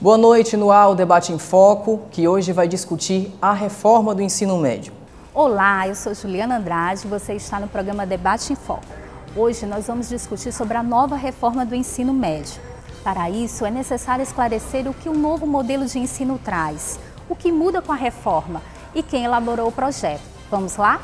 Boa noite, no ar o Debate em Foco, que hoje vai discutir a reforma do ensino médio. Olá, eu sou Juliana Andrade e você está no programa Debate em Foco. Hoje nós vamos discutir sobre a nova reforma do ensino médio. Para isso, é necessário esclarecer o que o novo modelo de ensino traz, o que muda com a reforma e quem elaborou o projeto. Vamos lá?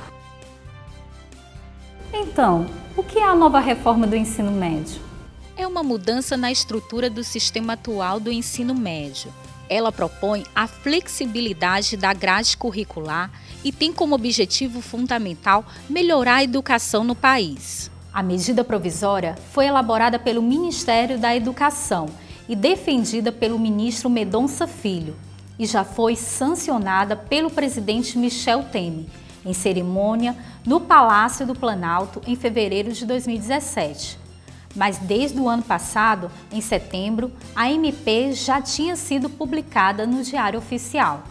Então, o que é a nova reforma do ensino médio? É uma mudança na estrutura do sistema atual do ensino médio. Ela propõe a flexibilidade da grade curricular e tem como objetivo fundamental melhorar a educação no país. A medida provisória foi elaborada pelo Ministério da Educação e defendida pelo ministro Mendonça Filho e já foi sancionada pelo presidente Michel Temer em cerimônia no Palácio do Planalto em fevereiro de 2017. Mas desde o ano passado, em setembro, a MP já tinha sido publicada no Diário Oficial.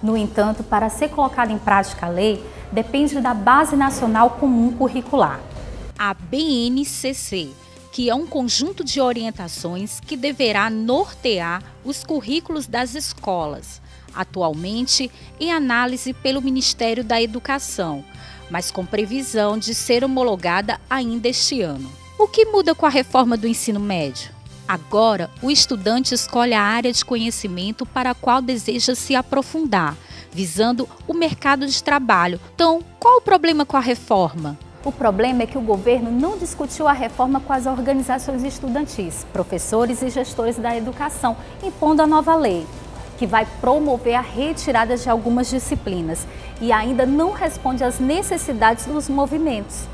No entanto, para ser colocada em prática a lei, depende da Base Nacional Comum Curricular. A BNCC, que é um conjunto de orientações que deverá nortear os currículos das escolas, atualmente em análise pelo Ministério da Educação, mas com previsão de ser homologada ainda este ano. O que muda com a reforma do ensino médio? Agora, o estudante escolhe a área de conhecimento para a qual deseja se aprofundar, visando o mercado de trabalho. Então, qual o problema com a reforma? O problema é que o governo não discutiu a reforma com as organizações estudantis, professores e gestores da educação, impondo a nova lei, que vai promover a retirada de algumas disciplinas e ainda não responde às necessidades dos movimentos.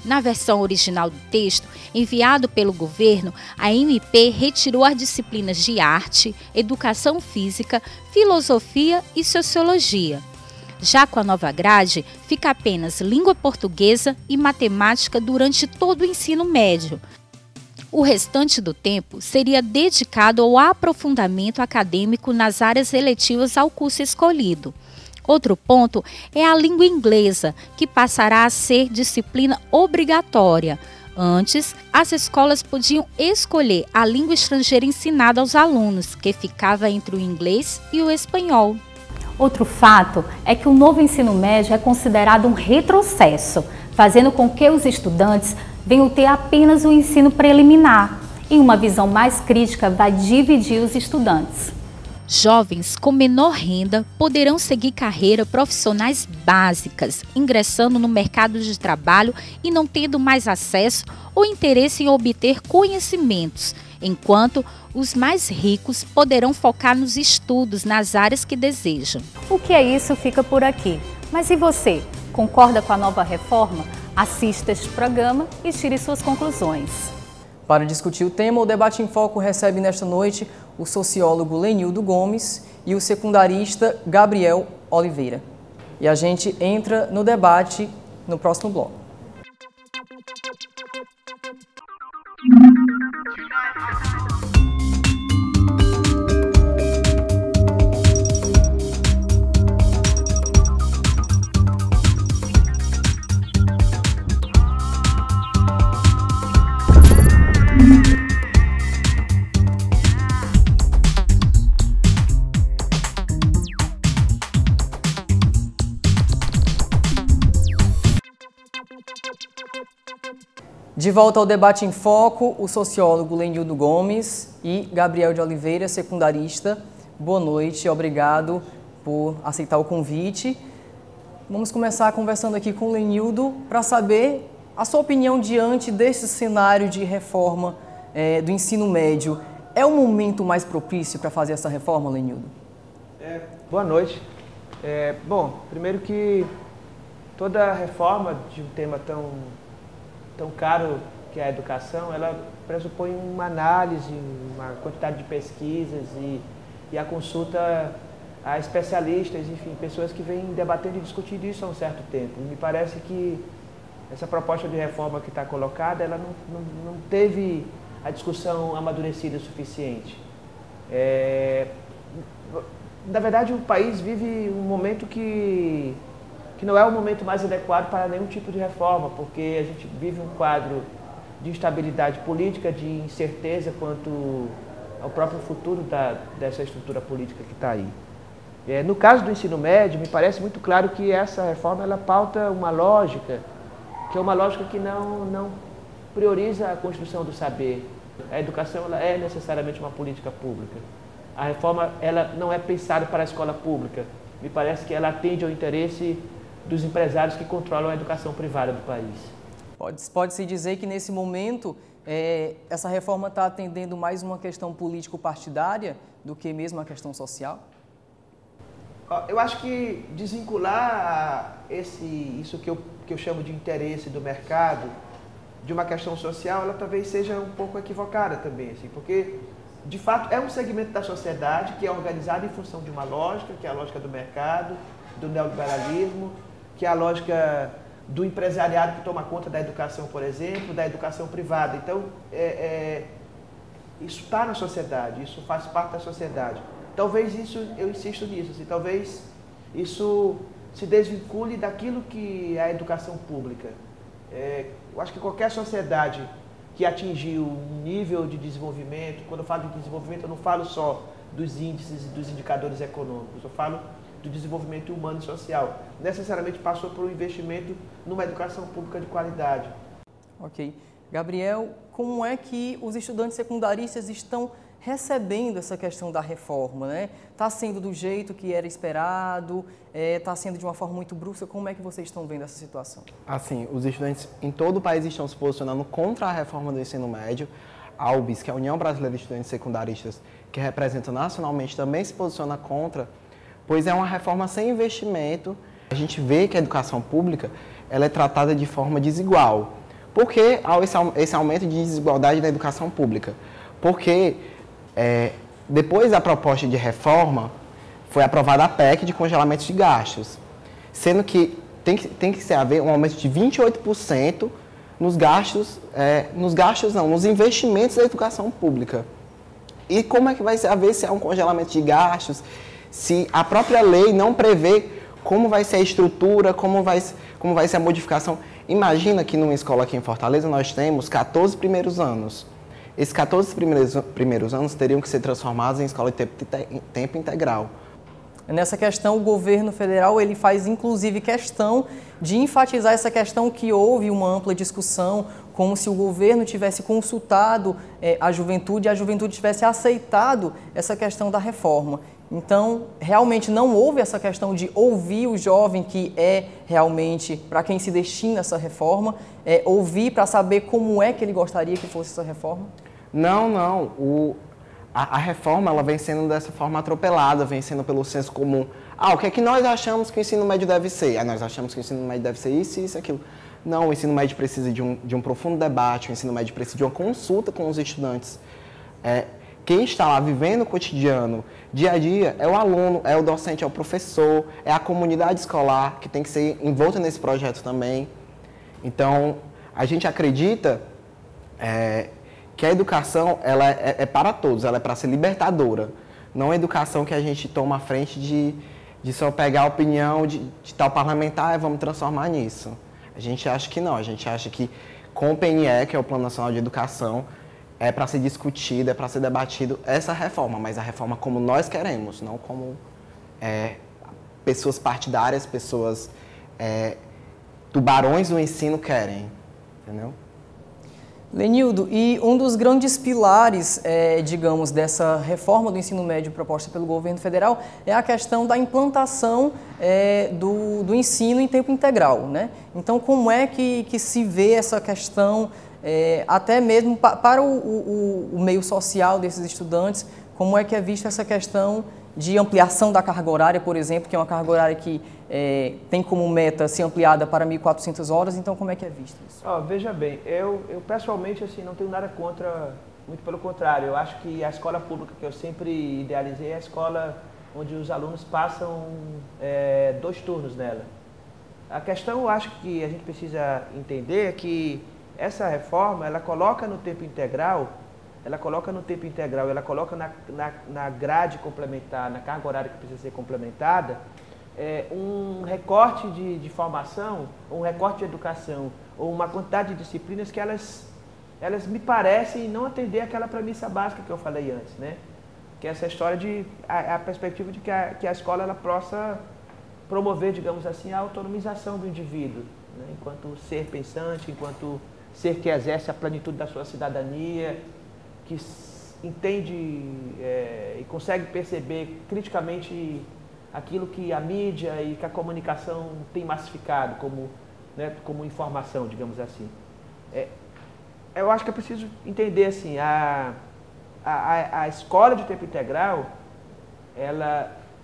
Na versão original do texto, enviado pelo governo, a MP retirou as disciplinas de arte, educação física, filosofia e sociologia. Já com a nova grade, fica apenas língua portuguesa e matemática durante todo o ensino médio. O restante do tempo seria dedicado ao aprofundamento acadêmico nas áreas eletivas ao curso escolhido. Outro ponto é a língua inglesa, que passará a ser disciplina obrigatória. Antes, as escolas podiam escolher a língua estrangeira ensinada aos alunos, que ficava entre o inglês e o espanhol. Outro fato é que o novo ensino médio é considerado um retrocesso, fazendo com que os estudantes venham ter apenas o ensino preliminar, e uma visão mais crítica vai dividir os estudantes. Jovens com menor renda poderão seguir carreiras profissionais básicas, ingressando no mercado de trabalho e não tendo mais acesso ou interesse em obter conhecimentos, enquanto os mais ricos poderão focar nos estudos nas áreas que desejam. O que é isso fica por aqui. Mas e você? Concorda com a nova reforma? Assista este programa e tire suas conclusões. Para discutir o tema, o Debate em Foco recebe nesta noite o sociólogo Lenildo Gomes e o secundarista Gabriel Oliveira. E a gente entra no debate no próximo bloco. De volta ao Debate em Foco, o sociólogo Lenildo Gomes e Gabriel de Oliveira, secundarista. Boa noite, obrigado por aceitar o convite. Vamos começar conversando aqui com o Lenildo para saber a sua opinião diante desse cenário de reforma do ensino médio. É o momento mais propício para fazer essa reforma, Lenildo? Boa noite. Bom, primeiro que toda reforma de um tema tão caro que é a educação, ela pressupõe uma análise, uma quantidade de pesquisas e a consulta a especialistas, enfim, pessoas que vêm debatendo e discutindo isso há um certo tempo. Me parece que essa proposta de reforma que está colocada, ela não teve a discussão amadurecida o suficiente. Na verdade, o país vive um momento que não é o momento mais adequado para nenhum tipo de reforma, porque a gente vive um quadro de instabilidade política, de incerteza quanto ao próprio futuro dessa estrutura política que está aí. No caso do ensino médio, me parece muito claro que essa reforma ela pauta uma lógica, que é uma lógica que não prioriza a construção do saber. A educação ela é necessariamente uma política pública. A reforma ela não é pensada para a escola pública. Me parece que ela atende ao interesse dos empresários que controlam a educação privada do país. Pode-se dizer que nesse momento essa reforma está atendendo mais uma questão político-partidária do que mesmo a questão social? Eu acho que desvincular isso que eu chamo de interesse do mercado de uma questão social, ela talvez seja um pouco equivocada também, assim, porque de fato é um segmento da sociedade que é organizado em função de uma lógica, que é a lógica do mercado, do neoliberalismo, que é a lógica do empresariado que toma conta da educação, por exemplo, da educação privada. Então, isso está na sociedade, isso faz parte da sociedade. Talvez isso, eu insisto nisso, assim, talvez isso se desvincule daquilo que é a educação pública. Eu acho que qualquer sociedade que atingiu um nível de desenvolvimento, quando eu falo de desenvolvimento, eu não falo só dos índices e dos indicadores econômicos, eu falo do desenvolvimento humano e social. Necessariamente passou por um investimento numa educação pública de qualidade. Ok. Gabriel, como é que os estudantes secundaristas estão recebendo essa questão da reforma, né? Está sendo do jeito que era esperado? Está sendo de uma forma muito brusca? Como é que vocês estão vendo essa situação? Assim, os estudantes em todo o país estão se posicionando contra a reforma do ensino médio. A UBS, que é a União Brasileira de Estudantes Secundaristas, que representa nacionalmente, também se posiciona contra, pois é uma reforma sem investimento. A gente vê que a educação pública ela é tratada de forma desigual. Por que há esse aumento de desigualdade na educação pública? Porque depois da proposta de reforma, foi aprovada a PEC de congelamento de gastos, sendo que tem que haver um aumento de 28% nos investimentos da educação pública. E como é que vai haver se há um congelamento de gastos, se a própria lei não prevê como vai ser a estrutura, como vai ser a modificação? Imagina que numa escola aqui em Fortaleza nós temos 14 primeiros anos. Esses 14 primeiros anos teriam que ser transformados em escola de tempo integral. Nessa questão, o governo federal ele faz inclusive questão de enfatizar essa questão que houve uma ampla discussão, como se o governo tivesse consultado a juventude e a juventude tivesse aceitado essa questão da reforma. Então, realmente não houve essa questão de ouvir o jovem, que é realmente para quem se destina essa reforma, ouvir para saber como é que ele gostaria que fosse essa reforma? Não. A reforma ela vem sendo dessa forma atropelada, vem sendo pelo senso comum. O que é que nós achamos que o ensino médio deve ser? Nós achamos que o ensino médio deve ser isso, isso, aquilo. Não, o ensino médio precisa de um profundo debate, o ensino médio precisa de uma consulta com os estudantes. Quem está lá vivendo o cotidiano, dia a dia, é o aluno, é o docente, é o professor, é a comunidade escolar que tem que ser envolta nesse projeto também. Então, a gente acredita que a educação ela é para todos, ela é para ser libertadora. Não é educação que a gente toma à frente de só pegar a opinião de tal parlamentar e vamos transformar nisso. A gente acha que não, a gente acha que com o PNE, que é o Plano Nacional de Educação, é para ser discutido, é para ser debatido essa reforma, mas a reforma como nós queremos, não como pessoas partidárias, pessoas tubarões do ensino querem, entendeu? Lenildo, e um dos grandes pilares, digamos, dessa reforma do ensino médio proposta pelo governo federal é a questão da implantação do ensino em tempo integral, né? Então, como é que se vê essa questão, até mesmo para o meio social desses estudantes, como é que é vista essa questão de ampliação da carga horária, por exemplo, que é uma carga horária que tem como meta ser ampliada para 1.400 horas, então como é que é visto isso? Veja bem, eu pessoalmente assim, não tenho nada contra, muito pelo contrário, eu acho que a escola pública que eu sempre idealizei é a escola onde os alunos passam 2 turnos nela. A questão, eu acho que a gente precisa entender é que essa reforma, ela coloca no tempo integral, ela coloca na grade complementar, na carga horária que precisa ser complementada, um recorte de formação, um recorte de educação, ou uma quantidade de disciplinas que elas elas me parecem não atender aquela premissa básica que eu falei antes, né? Que é essa história de a perspectiva de que a escola ela possa promover, digamos assim, a autonomização do indivíduo, né? Enquanto ser pensante, enquanto ser que exerce a plenitude da sua cidadania, que entende e consegue perceber criticamente aquilo que a mídia e que a comunicação tem massificado como, né, como informação, digamos assim. Eu acho que é preciso entender assim, a escola de tempo integral,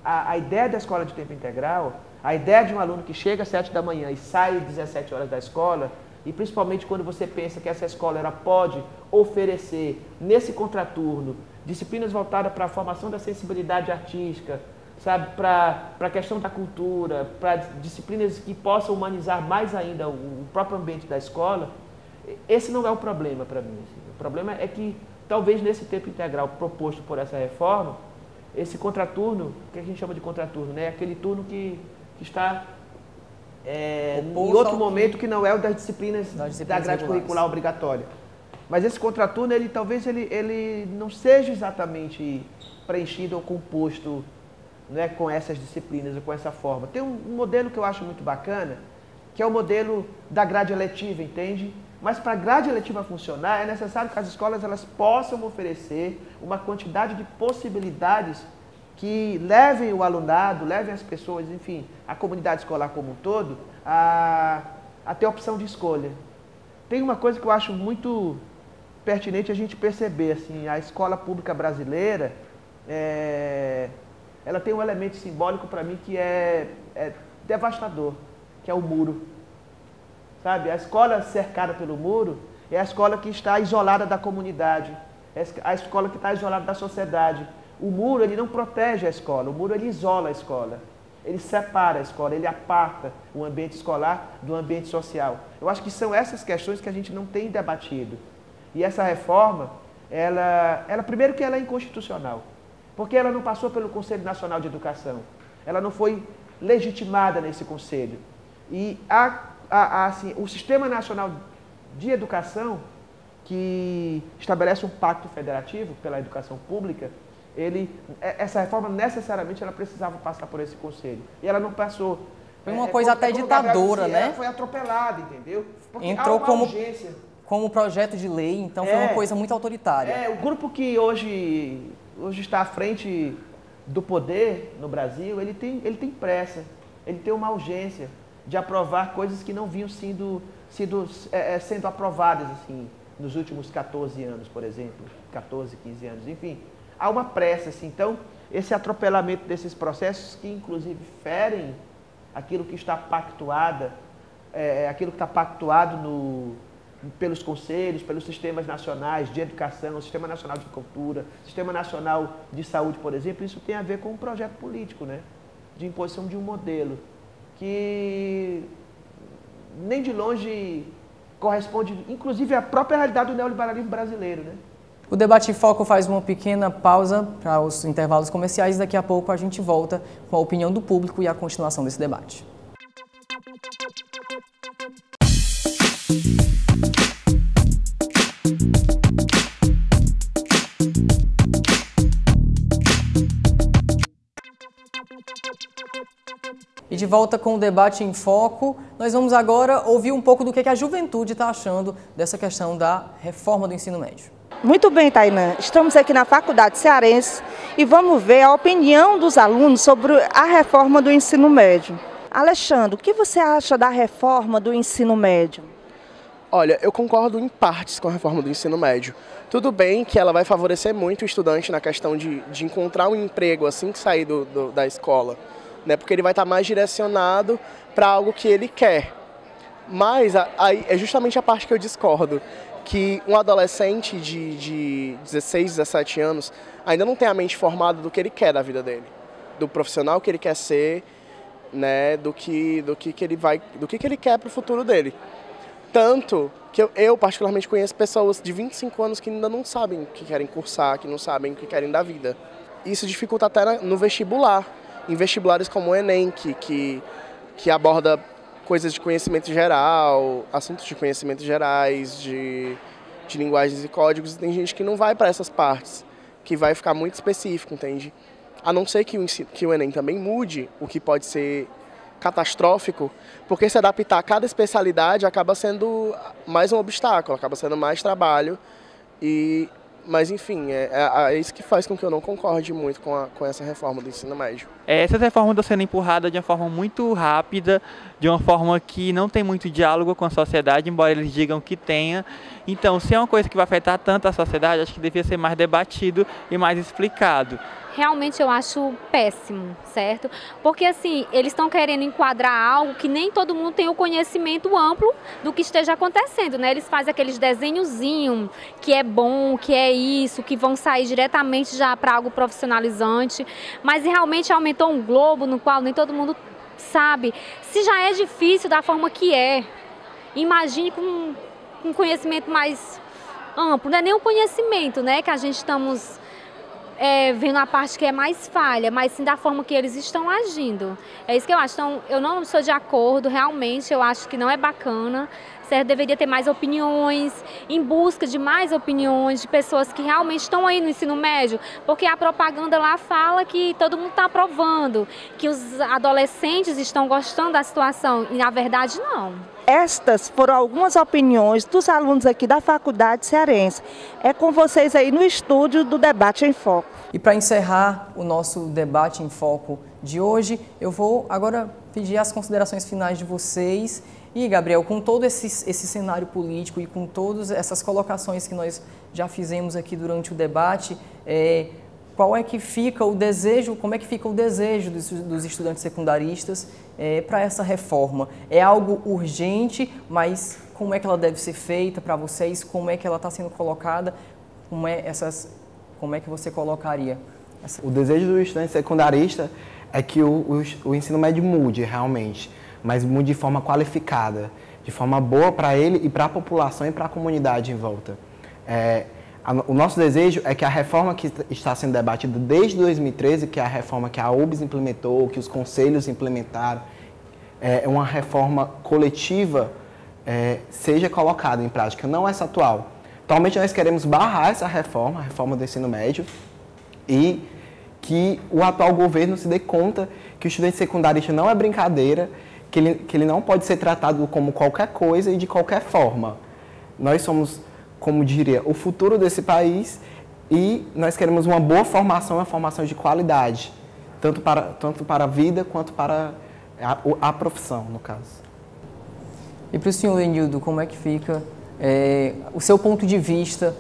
a ideia da escola de tempo integral, a ideia de um aluno que chega às 7 da manhã e sai às 17 horas da escola, e principalmente quando você pensa que essa escola ela pode oferecer, nesse contraturno, disciplinas voltadas para a formação da sensibilidade artística, sabe, para a questão da cultura, para disciplinas que possam humanizar mais ainda o próprio ambiente da escola, esse não é o problema para mim. Assim. O problema é que, talvez nesse tempo integral proposto por essa reforma, esse contraturno, o que a gente chama de contraturno, né? Aquele turno que está em outro momento que não é o das disciplinas da grade curricular obrigatória. Mas esse contraturno, talvez ele não seja exatamente preenchido ou composto, né, com essas disciplinas ou com essa forma. Tem um modelo que eu acho muito bacana, que é o modelo da grade eletiva, entende? Mas para a grade eletiva funcionar, é necessário que as escolas elas possam oferecer uma quantidade de possibilidades que levem o alunado, levem as pessoas, enfim, a comunidade escolar como um todo, a ter opção de escolha. Tem uma coisa que eu acho muito pertinente a gente perceber, assim, a escola pública brasileira, ela tem um elemento simbólico para mim que é devastador, que é o muro. Sabe, a escola cercada pelo muro é a escola que está isolada da comunidade, é a escola que está isolada da sociedade. O muro, ele não protege a escola, o muro, ele isola a escola, ele separa a escola, ele aparta o ambiente escolar do ambiente social. Eu acho que são essas questões que a gente não tem debatido. E essa reforma, ela primeiro que ela é inconstitucional, porque ela não passou pelo Conselho Nacional de Educação, ela não foi legitimada nesse conselho. E assim, o Sistema Nacional de Educação, que estabelece um pacto federativo pela educação pública, essa reforma necessariamente ela precisava passar por esse conselho. E ela não passou. Foi uma coisa até ditadora, né? Ela foi atropelada, entendeu? Porque entrou como projeto de lei, então foi uma coisa muito autoritária. O grupo que hoje está à frente do poder no Brasil, ele tem pressa, ele tem uma urgência de aprovar coisas que não vinham sendo aprovadas assim, nos últimos 14 anos, por exemplo, 14, 15 anos, enfim. Há uma pressa, assim. Então, esse atropelamento desses processos que, inclusive, ferem aquilo que está pactuado, pelos conselhos, pelos sistemas nacionais de educação, Sistema Nacional de Cultura, Sistema Nacional de Saúde, por exemplo, isso tem a ver com um projeto político, né? De imposição de um modelo que nem de longe corresponde, inclusive, à própria realidade do neoliberalismo brasileiro, né? O Debate em Foco faz uma pequena pausa para os intervalos comerciais e daqui a pouco a gente volta com a opinião do público e a continuação desse debate. E de volta com o Debate em Foco, nós vamos agora ouvir um pouco do que a juventude está achando dessa questão da reforma do ensino médio. Muito bem, Tainã. Estamos aqui na Faculdade Cearense e vamos ver a opinião dos alunos sobre a reforma do ensino médio. Alexandre, o que você acha da reforma do ensino médio? Olha, eu concordo em partes com a reforma do ensino médio. Tudo bem que ela vai favorecer muito o estudante na questão de encontrar um emprego assim que sair da escola, né? Porque ele vai estar mais direcionado para algo que ele quer. Mas aí é justamente a parte que eu discordo, que um adolescente de 16, 17 anos ainda não tem a mente formada do que ele quer da vida dele, do profissional que ele quer ser, né, do que ele quer para o futuro dele. Tanto que eu particularmente conheço pessoas de 25 anos que ainda não sabem o que querem cursar, que não sabem o que querem da vida. Isso dificulta até no vestibular, em vestibulares como o Enem, que aborda coisas de conhecimento geral, assuntos de conhecimento gerais, de de linguagens e códigos, e tem gente que não vai para essas partes, que vai ficar muito específico, entende? A não ser que o Enem também mude, o que pode ser catastrófico, porque se adaptar a cada especialidade acaba sendo mais um obstáculo, acaba sendo mais trabalho, mas enfim, é isso que faz com que eu não concorde muito com essa reforma do ensino médio. Essas reformas estão sendo empurradas de uma forma muito rápida, de uma forma que não tem muito diálogo com a sociedade, embora eles digam que tenha. Então, se é uma coisa que vai afetar tanto a sociedade, acho que devia ser mais debatido e mais explicado. Realmente eu acho péssimo, certo? Porque assim, eles estão querendo enquadrar algo que nem todo mundo tem o conhecimento amplo do que esteja acontecendo, né? Eles fazem aqueles desenhozinhos que é bom, que é isso, que vão sair diretamente já para algo profissionalizante, mas realmente aumentou um globo no qual nem todo mundo sabe. Se já é difícil da forma que é, imagine com um conhecimento mais amplo, não é nem um conhecimento, né, que a gente estamos vendo a parte que é mais falha, mas sim da forma que eles estão agindo. É isso que eu acho. Então, eu não sou de acordo, realmente, eu acho que não é bacana. Certo? Deveria ter mais opiniões, em busca de mais opiniões de pessoas que realmente estão aí no ensino médio, porque a propaganda lá fala que todo mundo está aprovando, que os adolescentes estão gostando da situação, e na verdade não. Estas foram algumas opiniões dos alunos aqui da Faculdade Cearense. É com vocês aí no estúdio do Debate em Foco. E para encerrar o nosso Debate em Foco de hoje, eu vou agora pedir as considerações finais de vocês. E, Gabriel, com todo esse cenário político e com todas essas colocações que nós já fizemos aqui durante o debate, qual é que fica o desejo, como é que fica o desejo dos estudantes secundaristas para essa reforma? É algo urgente, mas como é que ela deve ser feita para vocês? Como é que ela está sendo colocada? Como é que você colocaria? O desejo do estudante secundarista é que o ensino médio mude realmente, mas mude de forma qualificada, de forma boa para ele e para a população e para a comunidade em volta. O nosso desejo é que a reforma que está sendo debatida desde 2013, que é a reforma que a UBS implementou, que os conselhos implementaram, uma reforma coletiva, seja colocada em prática, não essa atual. Atualmente nós queremos barrar essa reforma, a reforma do ensino médio, e que o atual governo se dê conta que o estudante secundarista não é brincadeira, que ele não pode ser tratado como qualquer coisa e de qualquer forma. Nós somos, como diria, o futuro desse país e nós queremos uma boa formação, uma formação de qualidade, tanto para a vida quanto para a profissão, no caso. E para o senhor, Lenildo, como é que fica o seu ponto de vista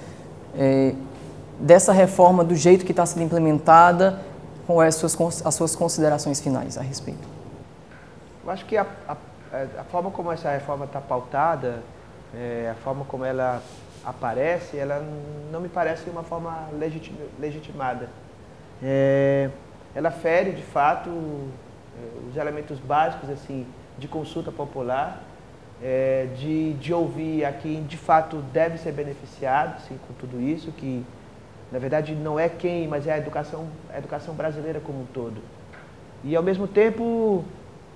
dessa reforma, do jeito que está sendo implementada, com as suas considerações finais a respeito? Eu acho que a forma como essa reforma está pautada, a forma como ela aparece, ela não me parece uma forma legitimada. Ela fere, de fato, os elementos básicos assim, de consulta popular, de ouvir a quem, de fato, deve ser beneficiado assim, com tudo isso, que, na verdade, não é quem, mas é a educação brasileira como um todo. E, ao mesmo tempo,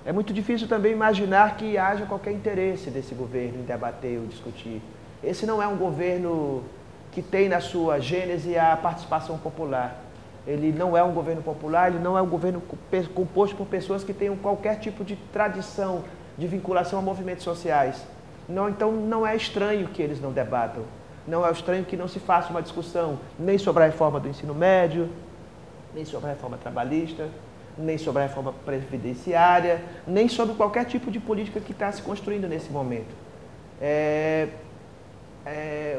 é muito difícil também imaginar que haja qualquer interesse desse governo em debater ou discutir. Esse não é um governo que tem na sua gênese a participação popular. Ele não é um governo popular, ele não é um governo composto por pessoas que tenham qualquer tipo de tradição de vinculação a movimentos sociais. Então não é estranho que eles não debatam. Não é estranho que não se faça uma discussão nem sobre a reforma do ensino médio, nem sobre a reforma trabalhista, nem sobre a reforma previdenciária, nem sobre qualquer tipo de política que está se construindo nesse momento.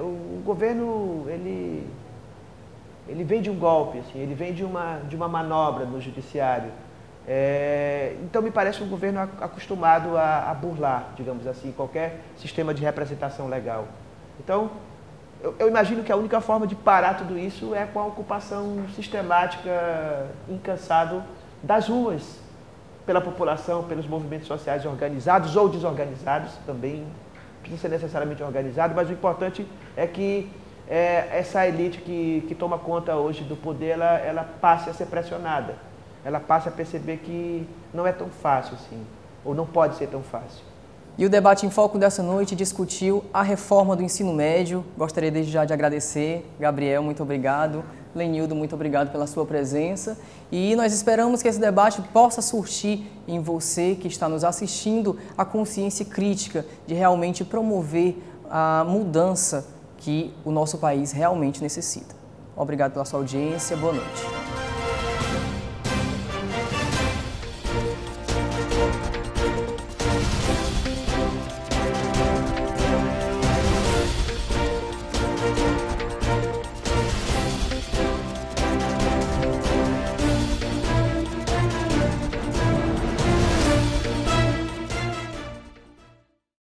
O governo, ele vem de um golpe, assim, ele vem de uma manobra no judiciário. Então me parece um governo acostumado a burlar, digamos assim, qualquer sistema de representação legal. Então, eu imagino que a única forma de parar tudo isso é com a ocupação sistemática, incansável, das ruas, pela população, pelos movimentos sociais organizados ou desorganizados, também precisa ser necessariamente organizado, mas o importante é que essa elite que toma conta hoje do poder, ela passe a ser pressionada, ela passe a perceber que não é tão fácil assim, ou não pode ser tão fácil. E o debate em foco dessa noite discutiu a reforma do ensino médio. Gostaria desde já de agradecer. Gabriel, muito obrigado. Lenildo, muito obrigado pela sua presença. E nós esperamos que esse debate possa surtir em você que está nos assistindo a consciência crítica de realmente promover a mudança que o nosso país realmente necessita. Obrigado pela sua audiência. Boa noite.